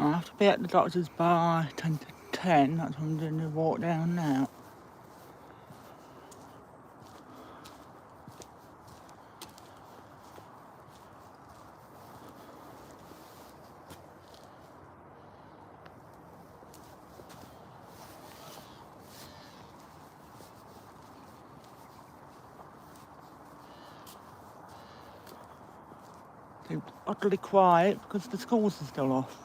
I have to be at the doctor's by 10 to 10. That's why I'm doing the walk down now. It's utterly quiet because the schools are still off.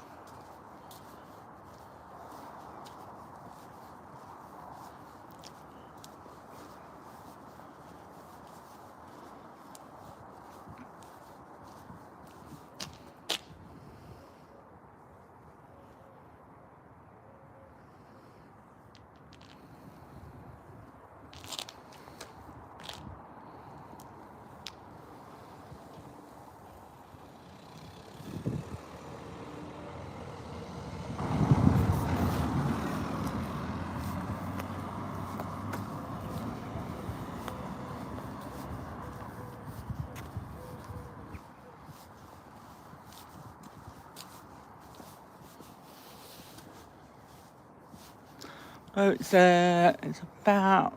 Oh, it's about,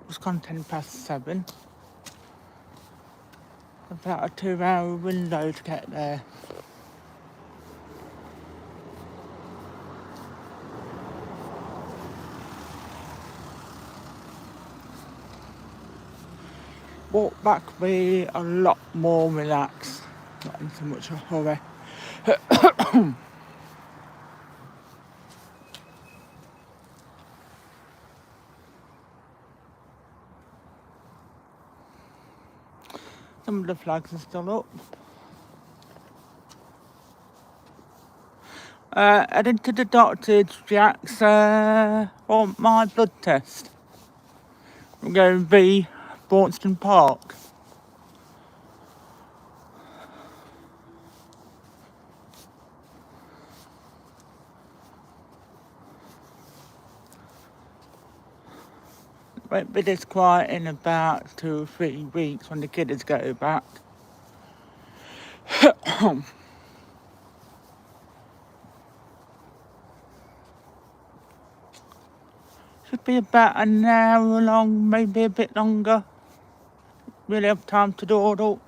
it's gone 7:10. About a 2-hour window to get there. Walk back will be a lot more relaxed, not in so much a hurry. Some of the flags are still up. Heading to the doctor, Jack's for my blood test. I'm going to be Braunstone Park. It won't be this quiet in about 2 or 3 weeks when the kiddies go back. Should be about an hour long, maybe a bit longer. Really have time to do it all.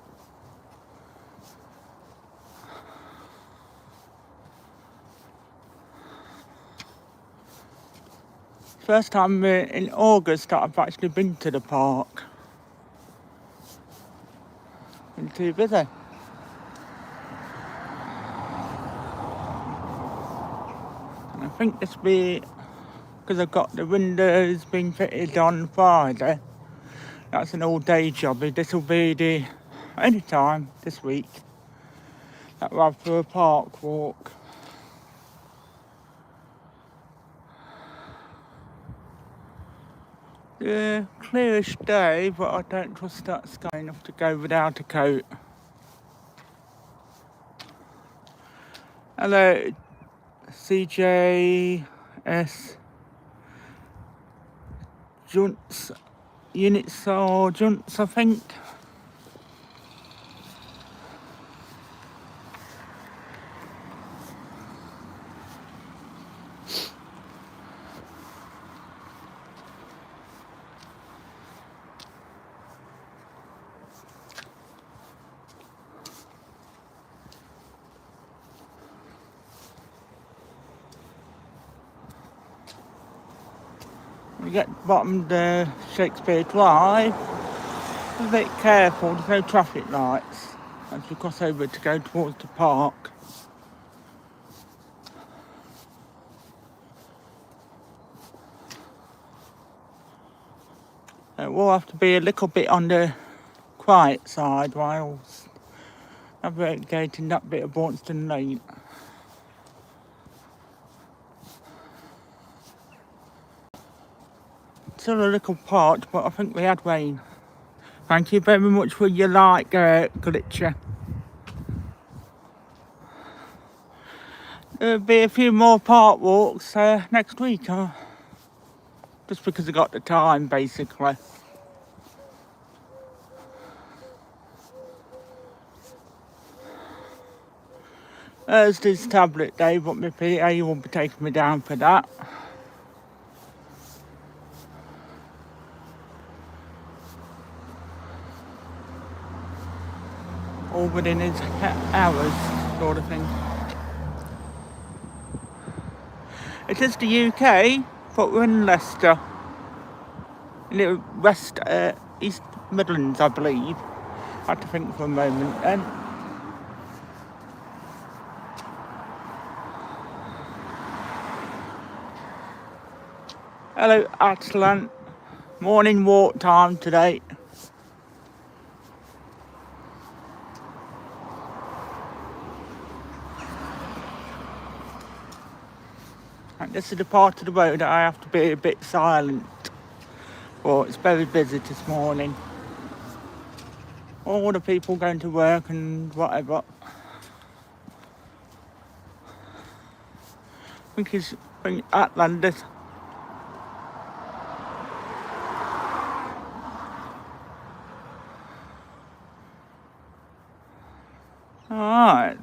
First time in August that I've actually been to the park. Been too busy. And I think this will be, because I've got the windows being fitted on Friday, that's an all-day job. This will be the only time this week that we'll have for a park walk. Clearish day, but I don't trust that sky enough to go without a coat. Hello, CJS Junts, Unit Sergeants, I think. We get to the bottom of the Shakespeare Drive. Be a bit careful, there's no traffic lights as we cross over to go towards the park. It will have to be a little bit on the quiet side whilst navigating that bit of Braunstone Lane. Still a little part, but I think we had rain. Thank you very much for your like, Glitcher. There'll be a few more park walks next week, just because I got the time, basically. Thursday's tablet day, but my PA will be taking me down for that. All within his hours, sort of thing. It is the UK, but we're in Leicester. In the East Midlands, I believe. I had to think for a moment then. Hello, Atlant. Morning walk time today. And this is the part of the road that I have to be a bit silent. Well, it's very busy this morning. All the people going to work and whatever. I think it's Atlantis. Alright,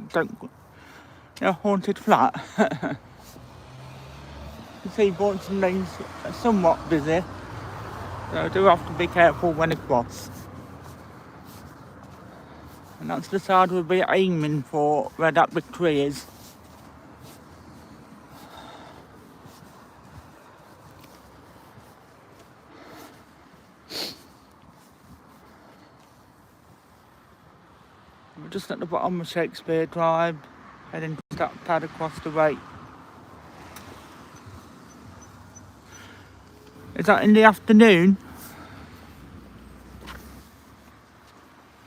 haunted flat. You see, Braunstone Lane's somewhat busy, so I do have to be careful when I cross. And that's the side we'll be aiming for, where that big tree is. We're just at the bottom of Shakespeare Drive, heading to that pad across the way. Is that in the afternoon?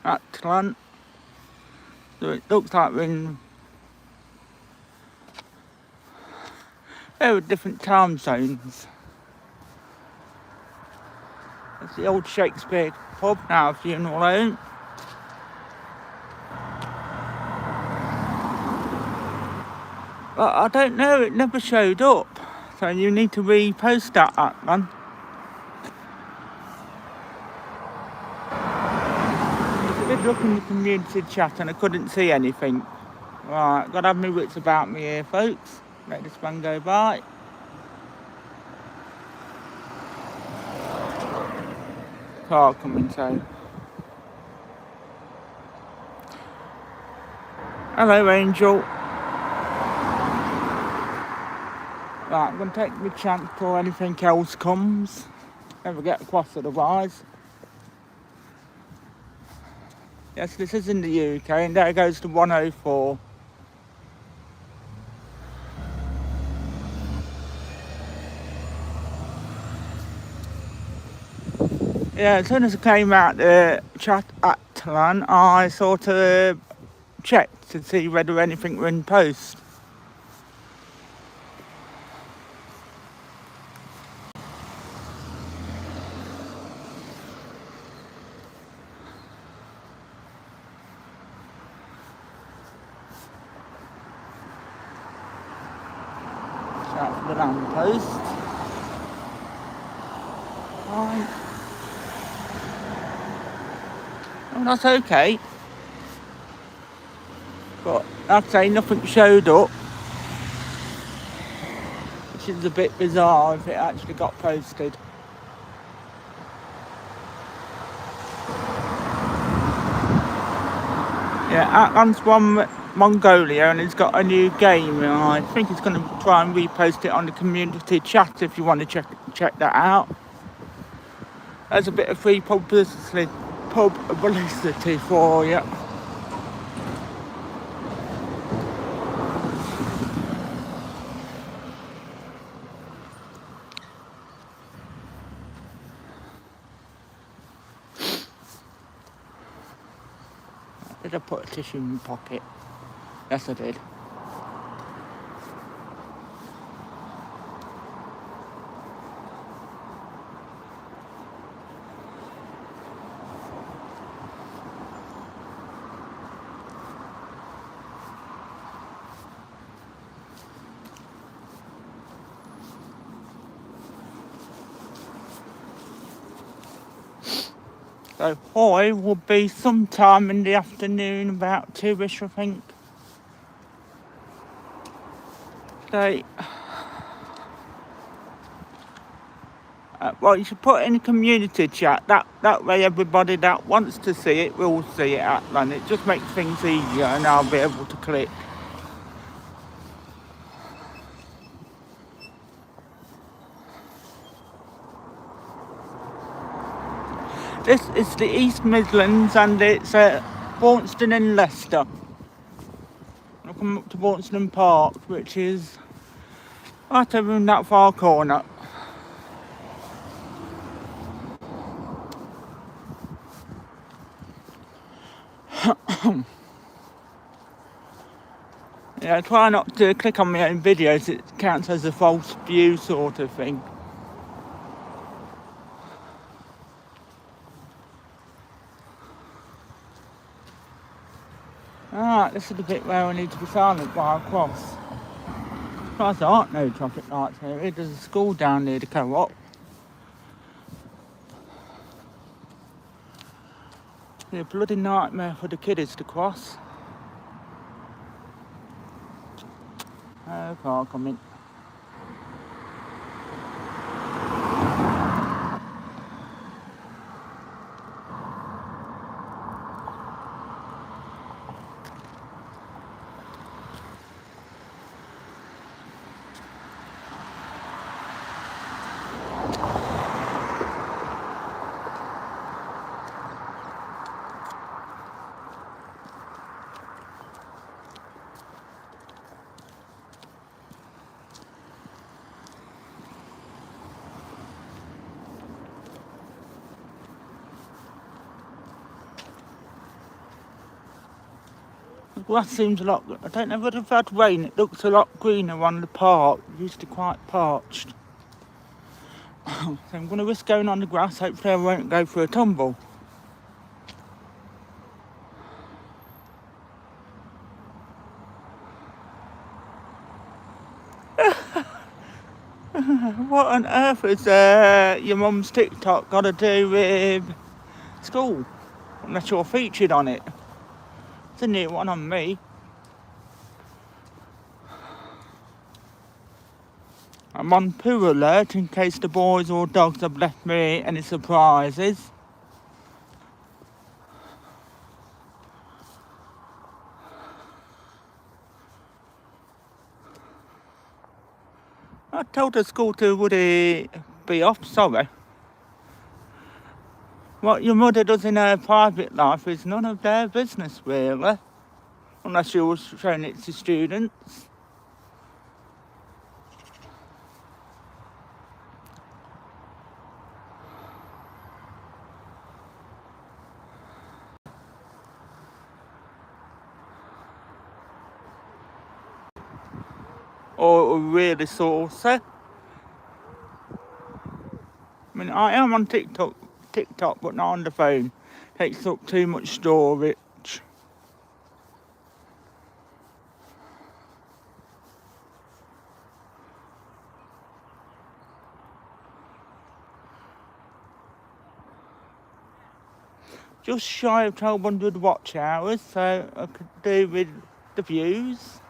Atlant. So it looks like we're in very different time zones. That's the old Shakespeare pub, now a funeral home. But I don't know, it never showed up. So you need to repost that, Atlant. I did look in the community chat and I couldn't see anything. Right, gotta have my wits about me here, folks. Let this one go by. Car coming, so. Hello, Angel. Right, I'm going to take my chance before anything else comes. Never get across otherwise. Yes, this is in the UK, and there goes to 104. Yeah, as soon as I came out the chat at Atlant, I sort of checked to see whether anything were in post. That's the lamppost. Right. Oh, that's okay. But like I say, nothing showed up. Which is a bit bizarre if it actually got posted. Yeah, Atlant's won Mongolia and he's got a new game, and I think he's going to try and repost it on the community chat if you want to check that out. There's a bit of free publicity for you. Did I put a tissue in my pocket? Yes, I did. So Hoy will be sometime in the afternoon, about 2ish, I think. They, well, you should put it in a community chat. That way everybody that wants to see it will see it at land. It just makes things easier and I'll be able to click. This is the East Midlands and it's Braunstone in Leicester. I'll come up to Braunstone Park, which is right over in that far corner. Yeah, try not to click on my own videos, it counts as a false view sort of thing. Alright, this is the bit where I need to be silent while I cross. Plus there aren't no traffic lights here. There's a school down near the co-op. It's a bloody nightmare for the kiddies to cross. Oh, car coming. The grass seems a lot, I don't know whether if I've had rain, it looks a lot greener on the park. It used to be quite parched. So I'm going to risk going on the grass, hopefully I won't go for a tumble. What on earth has your mum's TikTok got to do with school? Unless you're featured on it. It's a new one on me. I'm on poo alert in case the boys or dogs have left me any surprises. I told the school to would he be off, sorry. What your mother does in her private life is none of their business really. Unless she was showing it to students. Or really saucy. I mean, I am on TikTok, but not on the phone. Takes up too much storage. Just shy of 1200 watch hours, so I could do with the views.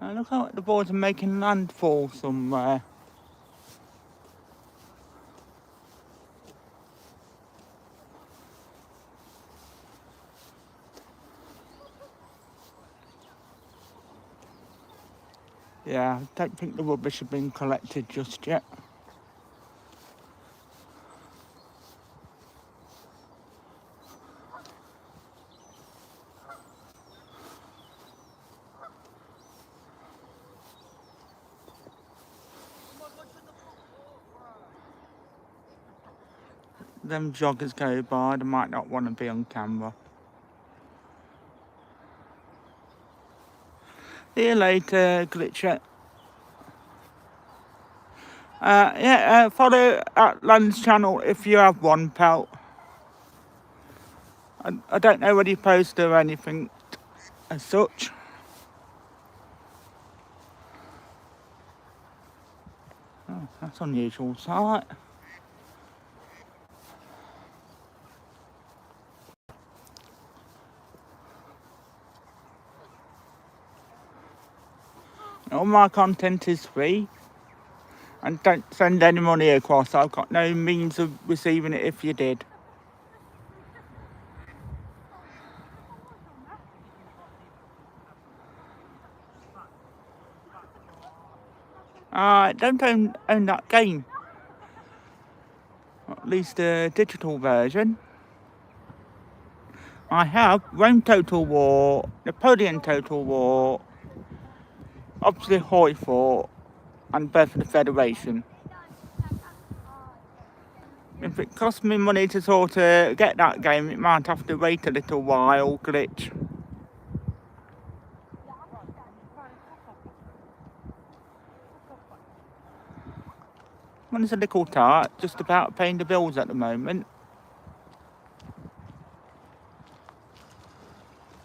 And look how the boys are making landfall somewhere. Yeah, I don't think the rubbish has been collected just yet. Them joggers go by, they might not want to be on camera. See you later, Glitcher. Follow Land's channel if you have one, pal. I don't know whether you post or anything as such. That's an unusual sight. All my content is free, and don't send any money across. I've got no means of receiving it if you did. I don't own that game. At least the digital version. I have Rome Total War, Napoleon Total War, obviously Hoy Fort, and Birth of the Federation. If it costs me money to sort of get that game, it might have to wait a little while, glitch. Money's a little tight, just about paying the bills at the moment.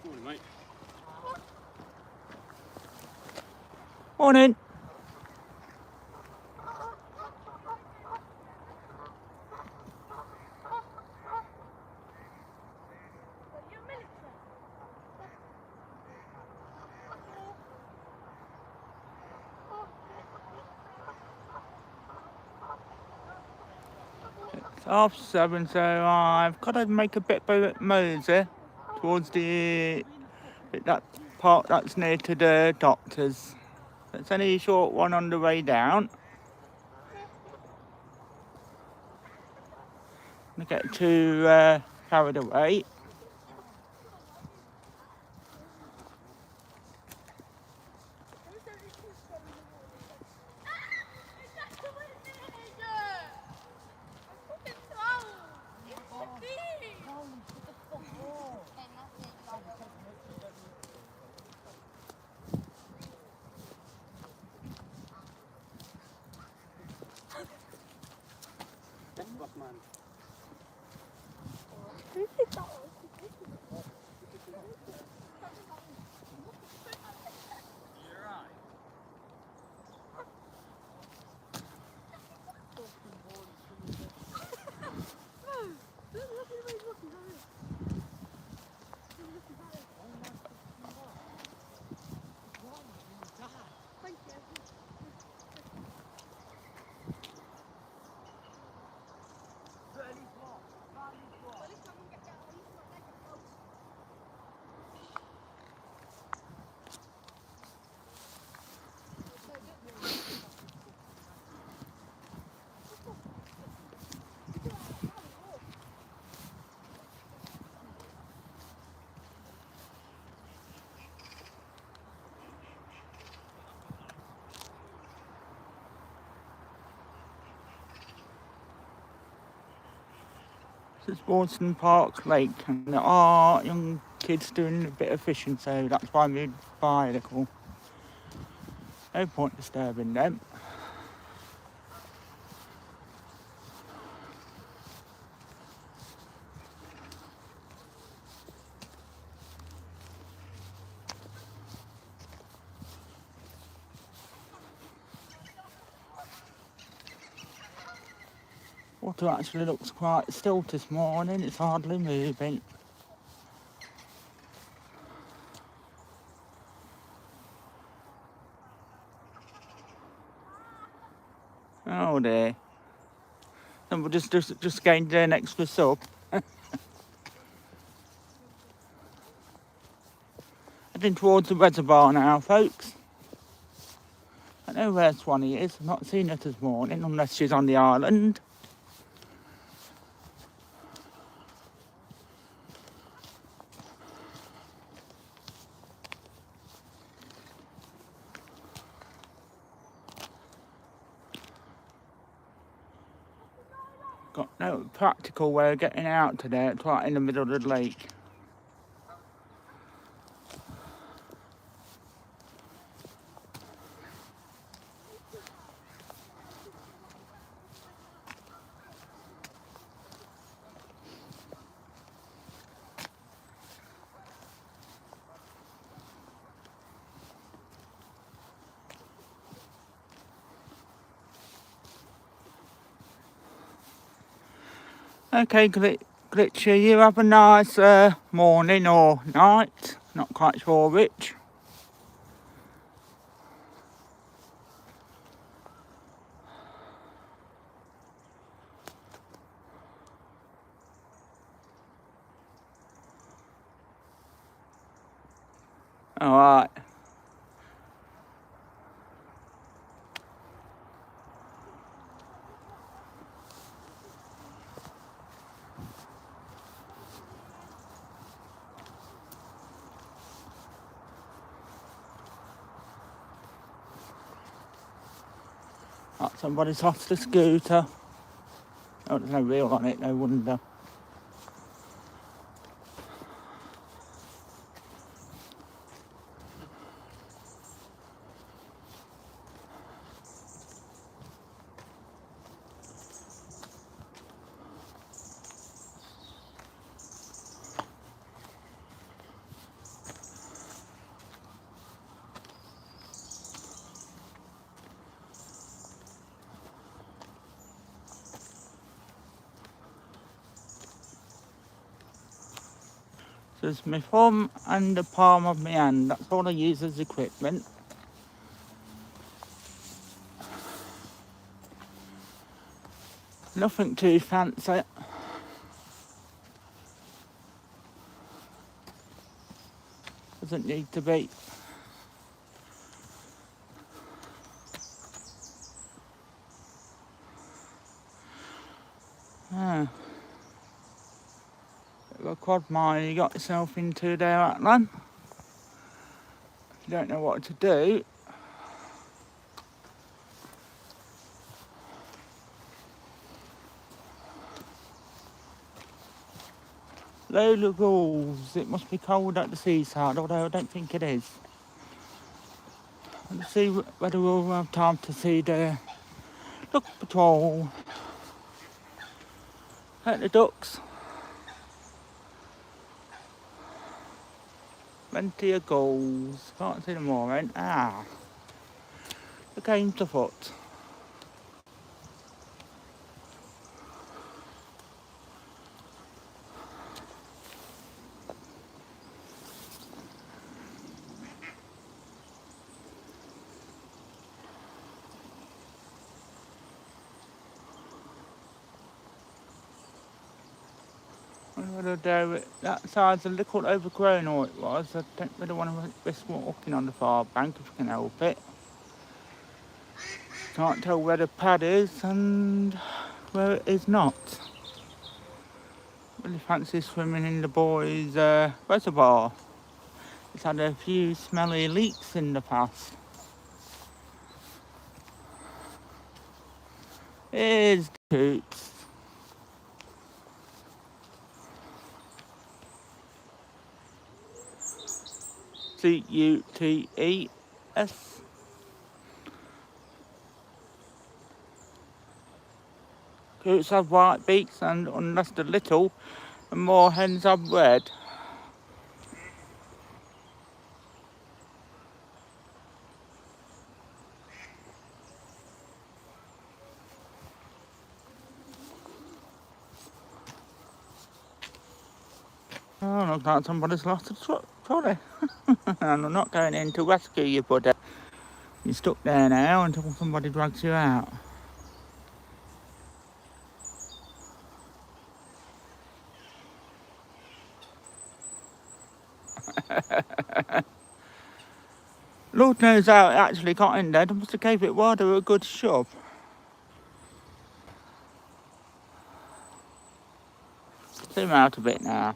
Morning, mate. Morning. It's 7:30, so I've got to make a bit of a mosey towards that part that's near to the doctors. It's only a short one on the way down. I get too carried away. Man. This is Braunstone Park Lake, and there are young kids doing a bit of fishing, so that's why I moved by the call. No point disturbing them. Water actually looks quite still this morning, it's hardly moving. Oh dear. And we'll just gained an extra sub. Heading towards the reservoir now, folks. I know where Swanee is, I've not seen her this morning unless she's on the island. Got no practical way of getting out today, it's right in the middle of the lake. Okay, Glitcher, you have a nice morning or night. Not quite sure which. Alright. Oh, somebody's off the scooter. Oh, there's no wheel on it, no wonder. There's my thumb and the palm of my hand. That's all I use as equipment. Nothing too fancy. Doesn't need to be. Ah. Bit of a quad mine you got yourself into there, Atlan. If you don't know what to do. Load of gulls. It must be cold at the seaside, although I don't think it is. Let's see whether we'll have time to see the duck patrol. At the ducks. Plenty of gulls. Can't see them all, right? Ah. The game's afoot. What do I do with that side's a little overgrown, or it was. I don't really want to risk walking on the far bank if I can help it. Can't tell where the pad is and where it is not. Really fancy swimming in the boys' reservoir. It's had a few smelly leaks in the past. Here's Toots. Cutes. Coots have white beaks and unless they're little, and more hens have red. Oh, looks like somebody's lost a trolley. And I'm not going in to rescue you, buddy. You're stuck there now until somebody drags you out. Lord knows how it actually got in there. They must have gave it wider a good shove. Zoom out a bit now.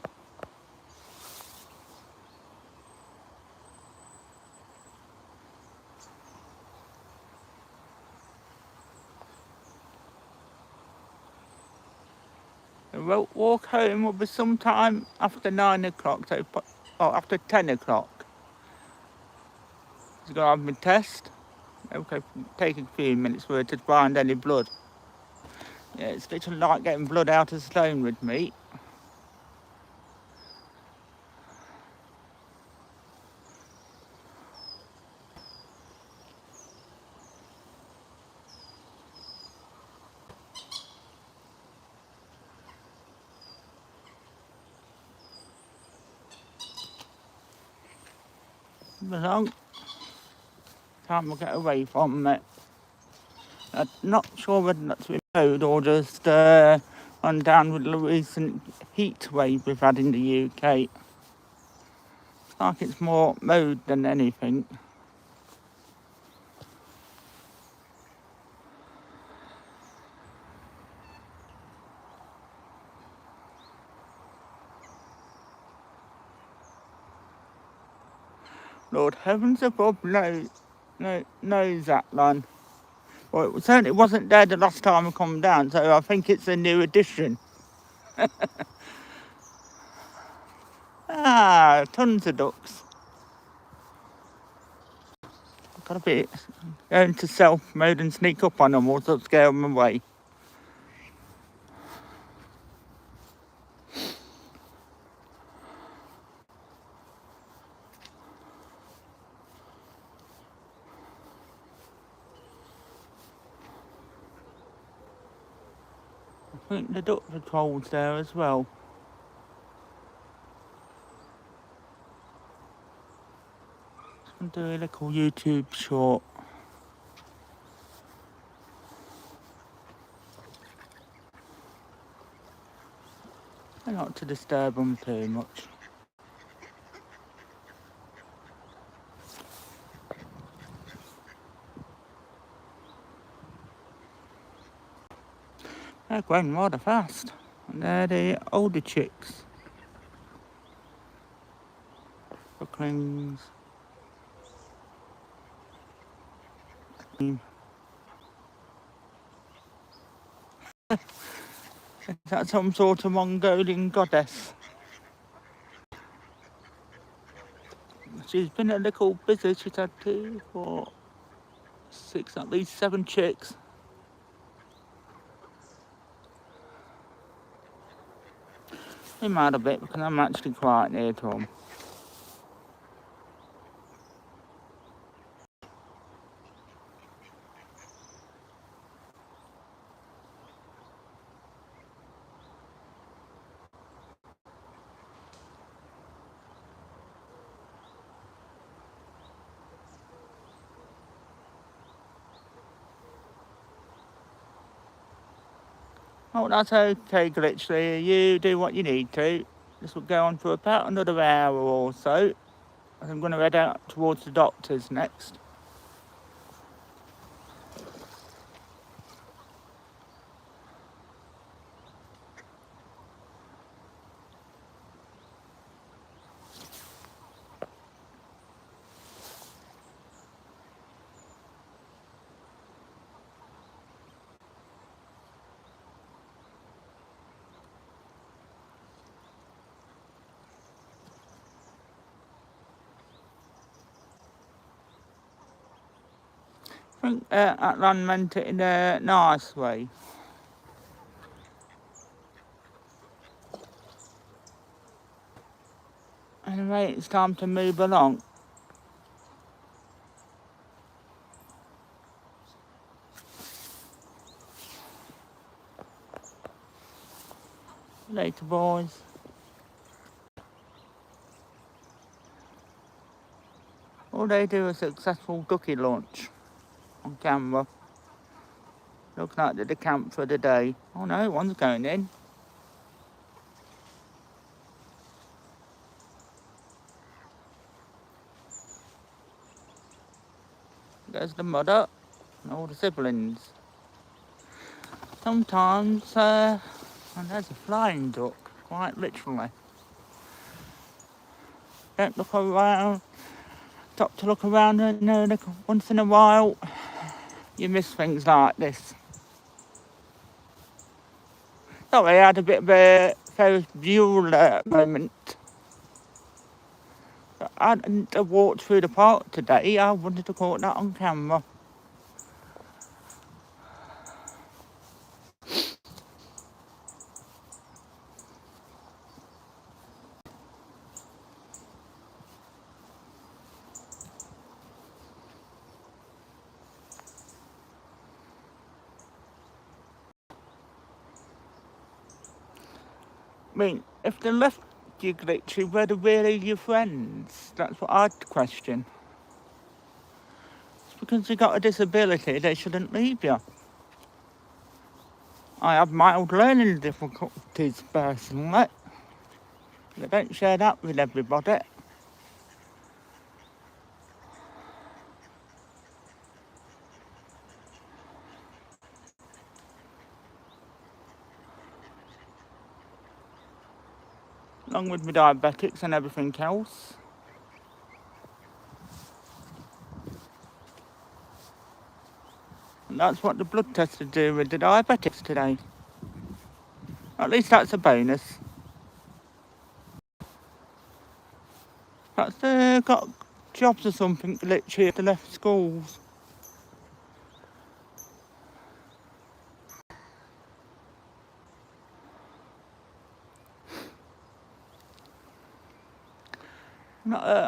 The walk home will be sometime after 9 o'clock, so after 10 o'clock. Just gotta have my test. Okay, take a few minutes for it to find any blood. Yeah, it's literally like getting blood out of stone with me. Belong. Time to get away from it. I'm not sure whether that's with road or just on down with the recent heat wave we've had in the UK. It's like it's more mode than anything. Lord heavens above knows that one. Well, it certainly wasn't there the last time I come down, so I think it's a new addition. Tons of ducks. I've got to be going to self mode and sneak up on them or to scare them away. I think the duck patrol's there as well. I'm doing a little YouTube short. I not to disturb them too much. They're growing rather fast. And they're the older chicks. Ducklings. Is that some sort of Mongolian goddess? She's been a little busy. She's had 2, 4, 6, at least 7 chicks. I'm mad a bit because I'm actually quite near to them. Oh, that's okay, Glitchley. You do what you need to. This will go on for about another hour or so. I'm going to head out towards the doctor's next. I think that man meant it in a nice way. Anyway, it's time to move along. Later, boys. All they do is a successful ducky launch on camera. Looks like they're the camp for the day. Oh no, one's going in. There's the mother and all the siblings. Sometimes, and there's a flying duck, quite literally. Don't look around, stop to look around and once in a while, you miss things like this. Sorry, I had a bit of a Ferris Bueller moment. I hadn't walked through the park today. I wanted to caught that on camera. I mean, if the left you glitchy, were they really your friends? That's what I'd question. It's because you got a disability, they shouldn't leave you. I have mild learning difficulties personally. They don't share that with everybody. Along with my diabetics and everything else. And that's what the blood test to do with the diabetics today. At least that's a bonus. Perhaps they've got jobs or something literally if they left schools.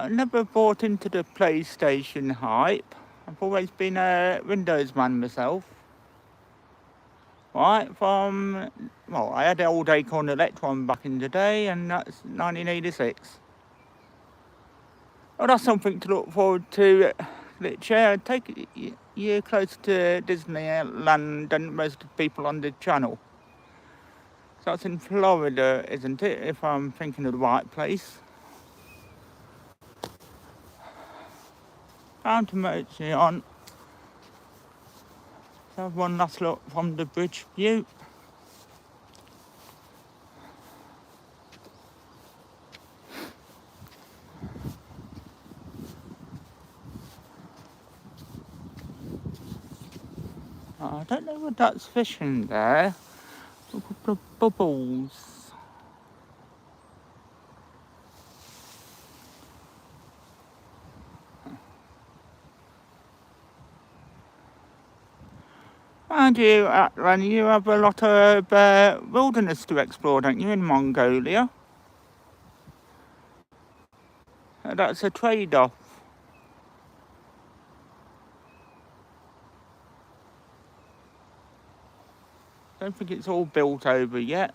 Never bought into the PlayStation hype. I've always been a Windows man myself. Right, I had an old Acorn Electron back in the day, and that's 1986. Well, that's something to look forward to. Take you closer to Disneyland than most of the people on the channel. So that's in Florida, isn't it, if I'm thinking of the right place? Time to motor on. Let's have one last look from the bridge view. I don't know what that's fishing there. Look at the bubbles. And you, Atlan, you have a lot of wilderness to explore, don't you, in Mongolia? That's a trade-off. Don't think it's all built over yet.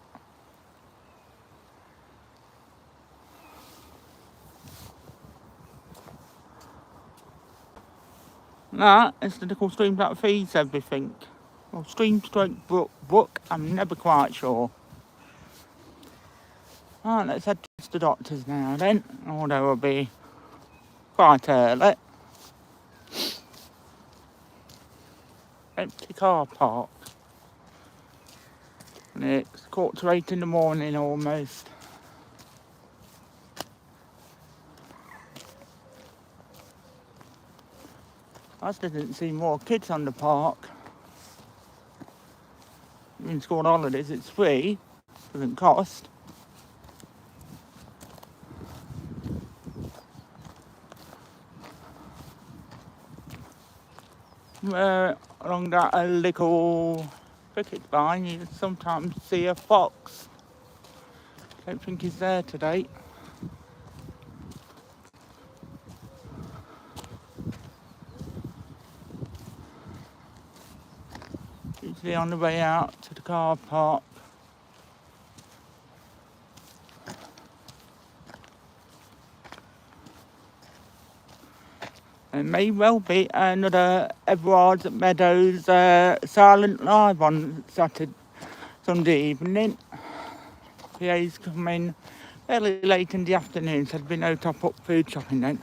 That is the little stream that feeds everything. Well, stream stroke brook, I'm never quite sure. Right, let's head to the doctor's now then, although it'll be quite early. Empty car park. And it's 7:45 in the morning almost. I still didn't see more kids on the park. In school holidays, it's free, doesn't cost. Along that little cricket line, you sometimes see a fox. Don't think he's there today. Usually on the way out to the car park. It may well be another Everard's Meadows silent live on Sunday evening. PA's come in fairly late in the afternoon, so there'd be no top-up food shopping then.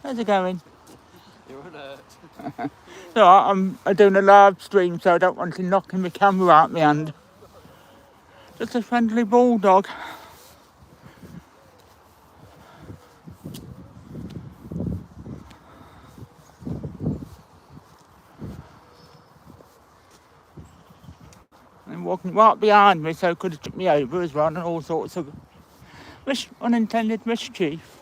How's it going? You're alert. So I'm doing a live stream, so I don't want to knock my camera out my hand. Just a friendly bulldog. And walking right behind me, so could have took me over as well, and all sorts of unintended mischief.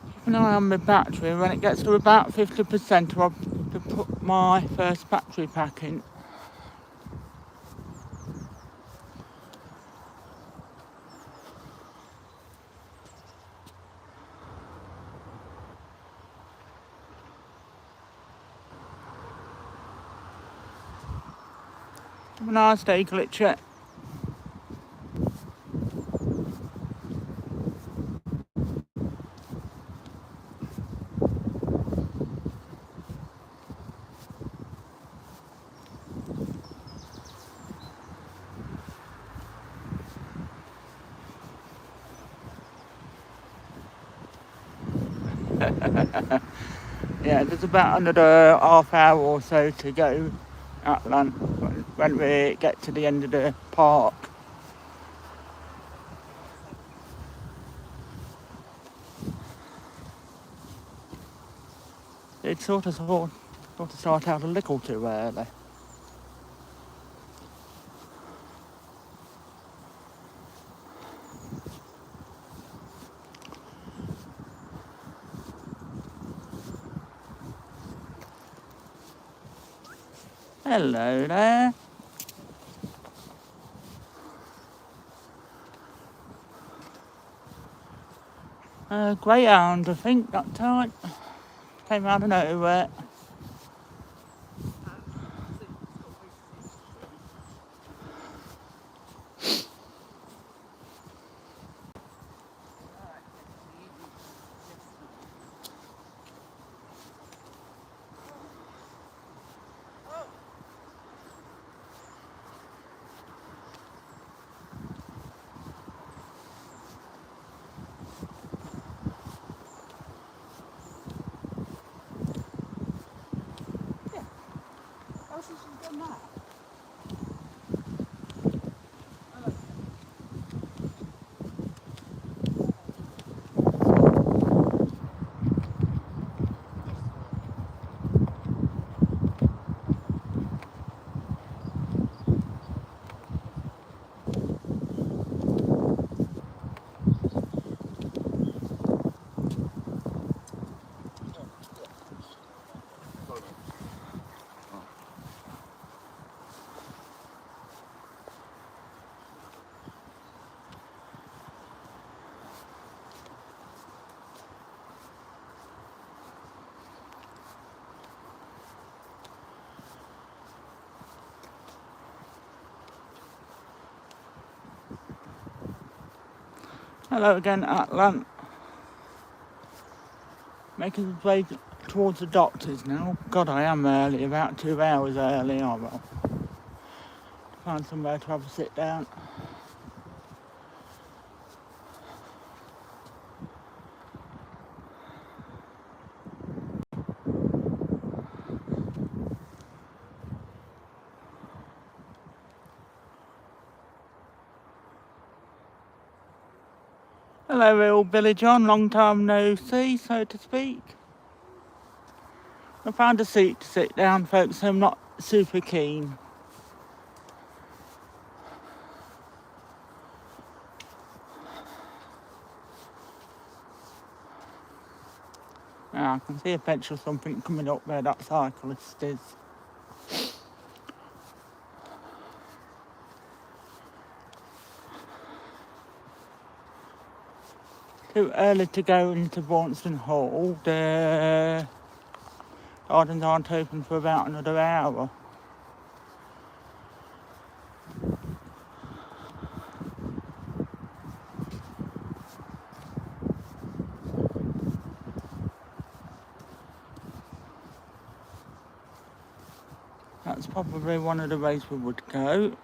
Keep an eye on my battery. When it gets to about 50%, I'll to put my first battery pack in. Have a nice day, Glitcher. Yeah, there's about another half hour or so to go at Lan when we get to the end of the park. It sort of start out a little too early. Hello there. Greyhound, I think, that time. Came out of nowhere. Hello again, Atlant. Making the way towards the doctors now. God, I am early, about 2 hours early. I will find somewhere to have a sit down. Hello, real Billy John. Long time no see, so to speak. I found a seat to sit down, folks. So I'm not super keen. I can see a petrol something coming up where that cyclist is. Too early to go into Braunstone Hall. The gardens aren't open for about another hour. That's probably one of the ways we would go.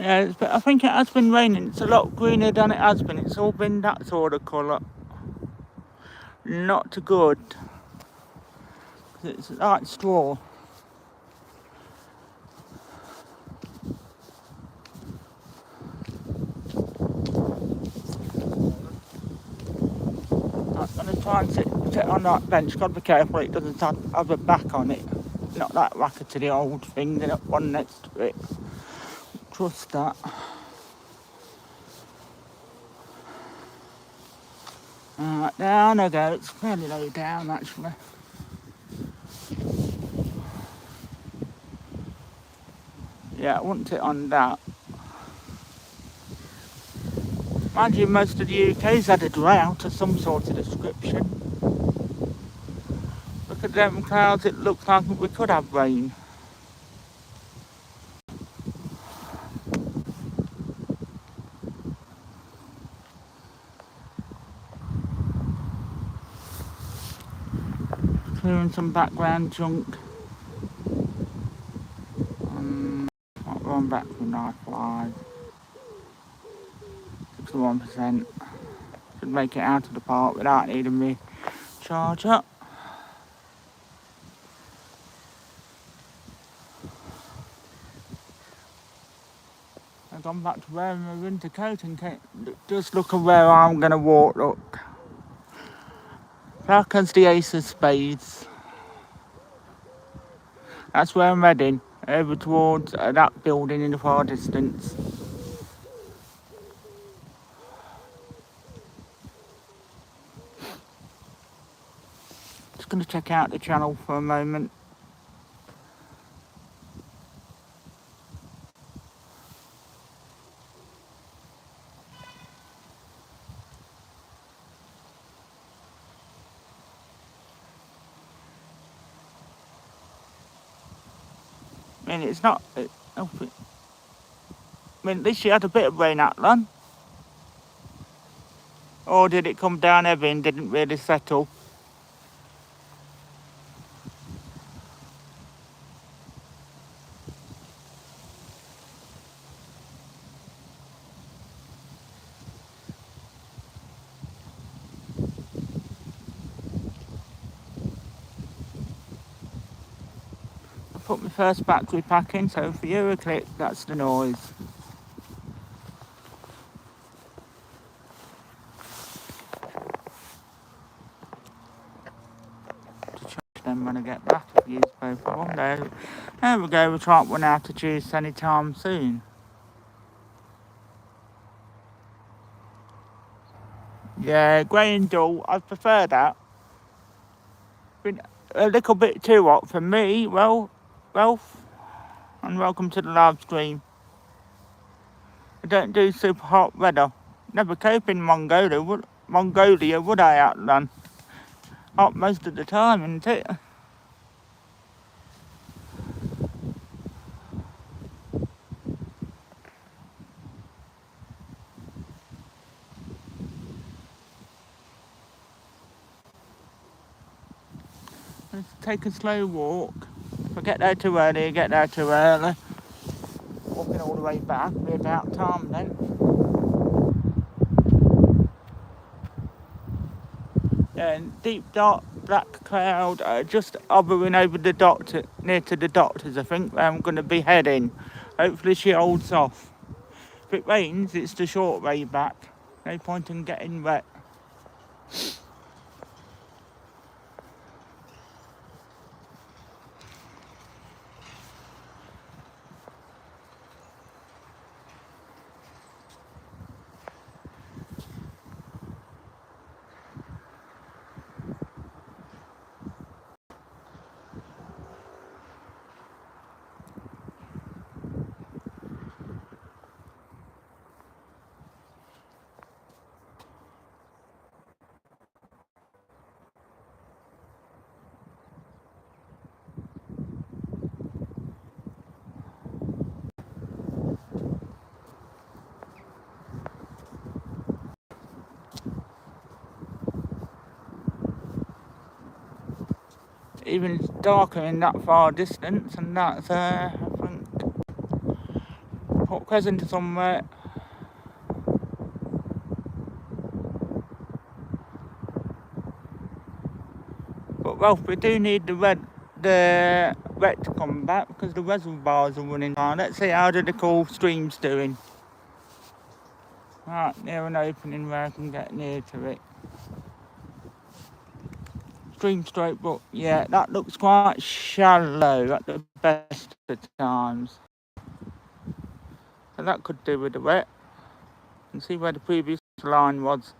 Yeah, I think it has been raining. It's a lot greener than it has been. It's all been that sort of colour. Not too good. It's like straw. I'm going to try and sit on that bench. Got to be careful it doesn't have a back on it. Not that rackety old thing, the one next to it. Trust that. Down I go. It's fairly low down actually. Yeah, I wouldn't sit on that. Imagine most of the UK's had a drought of some sort of description. Look at them clouds, it looks like we could have rain. Clearing some background junk. Might run back with knife flies. 61%. Should make it out of the park without needing me charger. I've gone back to wearing my winter coat and just look at where I'm going to walk, look. Falcon's the ace of spades. That's where I'm heading, over towards that building in the far distance. Just going to check out the channel for a moment. I mean, it's not... I mean, at least you had a bit of rain out then. Or did it come down heavy and didn't really settle? I put my first battery pack in, so for you a click, that's the noise. Then when I get back, I've used both of them. There we go, we can't run out of juice anytime soon. Yeah, grey and dull, I prefer that. Been a little bit too hot for me. Well, Ralph, and welcome to the live stream. I don't do super hot weather. Never cope in Mongolia, would I, Outland? Hot most of the time, isn't it? Let's take a slow walk. If I get there too early, I get there too early. Walking all the way back, be about time then. Yeah, and deep dark black cloud just hovering over the doctor, near to the doctors, I think, where I'm going to be heading. Hopefully she holds off. If it rains, it's the short way back. No point in getting wet. Even darker in that far distance, and that's I think put Port Crescent or somewhere. But Ralph, we do need the wet to come back because the reservoirs are running down. Let's see how the cool stream's doing. Right, near an opening where I can get near to it. Stream straight, but yeah, that looks quite shallow at the best of times. So that could do with the wet. And see where the previous line was.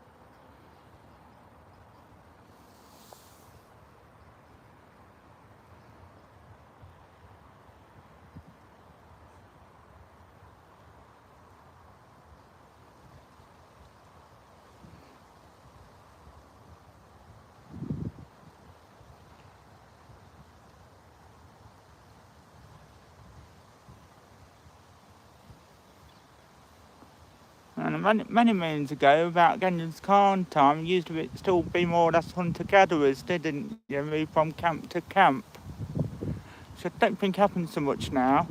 And many moons ago, about Genghis Khan time, used to still be more or less hunter-gatherers, didn't you? Move from camp to camp. So I don't think happens so much now.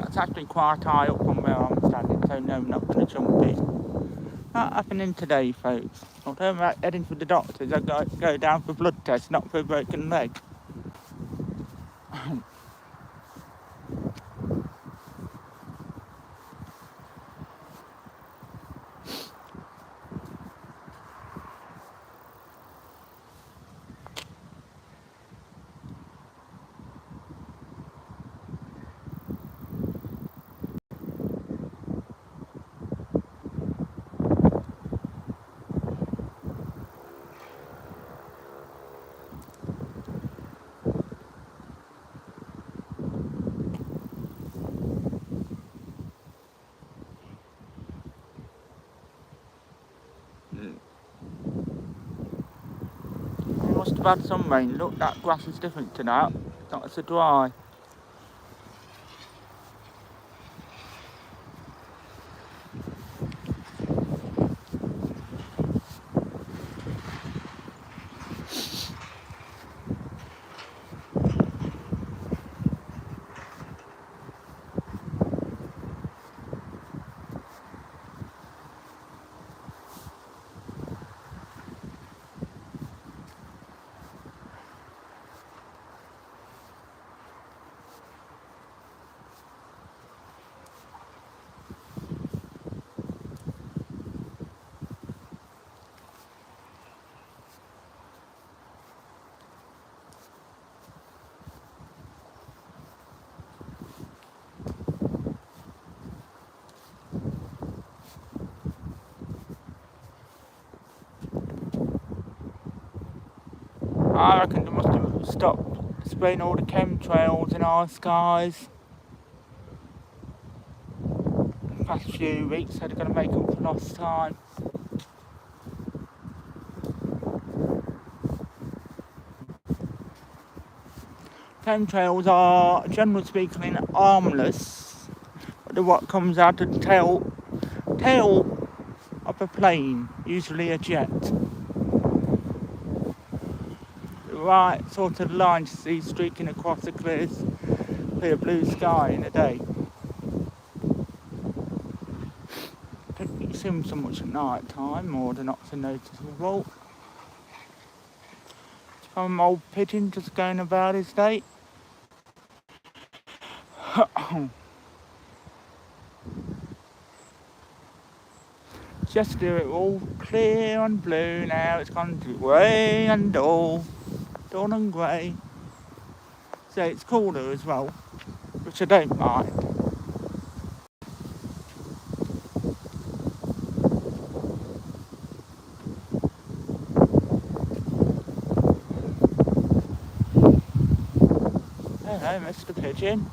It's actually quite high up from where I'm standing, so no, I'm not going to jump in. Not happening today, folks. Although I'm heading for the doctors, I've got to go down for blood test, not for a broken leg. We must have had some rain. Look, that grass is different to that. It's not so dry. I reckon they must have stopped spraying all the chemtrails in our skies the past few weeks, so they're going to make up for lost time. Chemtrails are, generally speaking, harmless, but they're what comes out of the tail of a plane, usually a jet. Right sort of line to see streaking across a clear blue sky in a day. Don't see them so much at night time, or they're not so noticeable. Some old pigeon just going about his day. Just do it all clear and blue now. It's gone to grey and dull and grey. So it's cooler as well, which I don't mind. Hello, Mr. Pigeon.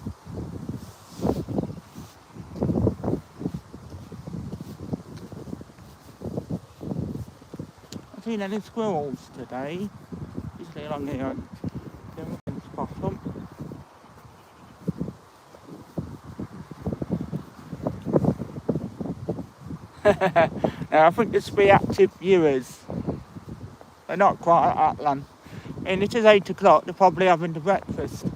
I've seen any squirrels today. Usually along here, I can spot them. Now, I think this will be active viewers. They're not quite at that long. And it is 8 o'clock, they're probably having the breakfast.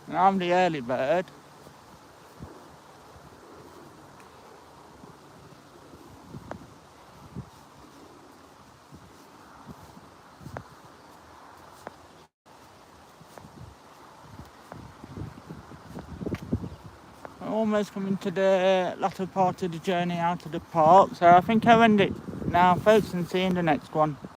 And I'm the early bird. I'm almost coming to the latter part of the journey out of the park, so I think I'll end it now, folks, and see you in the next one.